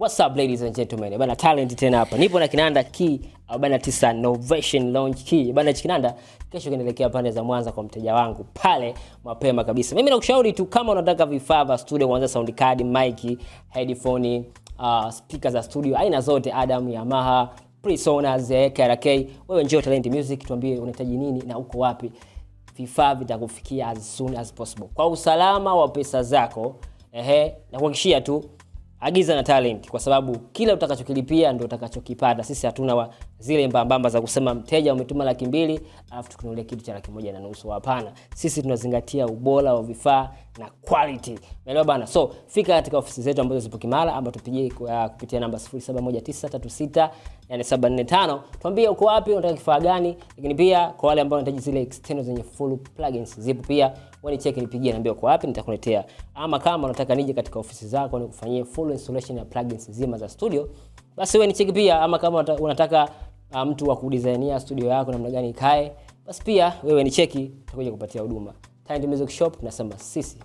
What's up ladies and gentlemen? Bana Talent tena hapa. Nipo na Kinanda Key 49 Novation Launch Key. Bana Kinanda kesho kinaelekea pande za Mwanza kwa mteja wangu pale mapema kabisa. Mimi nakushauri tu kama unataka vifaa vya studio kuanzia sound card, mic, headphone, speakers za studio, aina zote Adam, Yamaha, Presonus, KRK, wewe njoo Talent Music tuambie unahitaji nini na uko wapi. Vifaa vitakufikia as soon as possible. Kwa usalama wa pesa zako, na kuhakikishia tu agiza na Talent kwa sababu kila utakachokilipia ndio utakachokipata. Sisi hatuna zile mbambamba za kusema mteja umetuma 200,000 alafu tukununulia kitu cha 150,000. Hapana. Sisi tunazingatia ubora wa vifaa na quality. Umeelewa bana? So fika katika ofisi zetu ambazo zipo Kimara, ama tupigie kupitia namba 071936 tuambie uko wapi, unataka kifaa gani. Lakini pia kwa wale ambao wanahitaji zile external zenye full plugins zipo pia, wani check nipigie niambie uko wapi nitakuletea. Ama kama unataka nije katika ofisi zako nikufanyie full installation ya plugins zima za studio, basi wewe ni check pia. Ama kama unataka mtu wa kudesignia studio yako namna gani ikae, basi pia wewe ni cheki tutakuja kupatia huduma. Talent Music Shop tunasema sisi.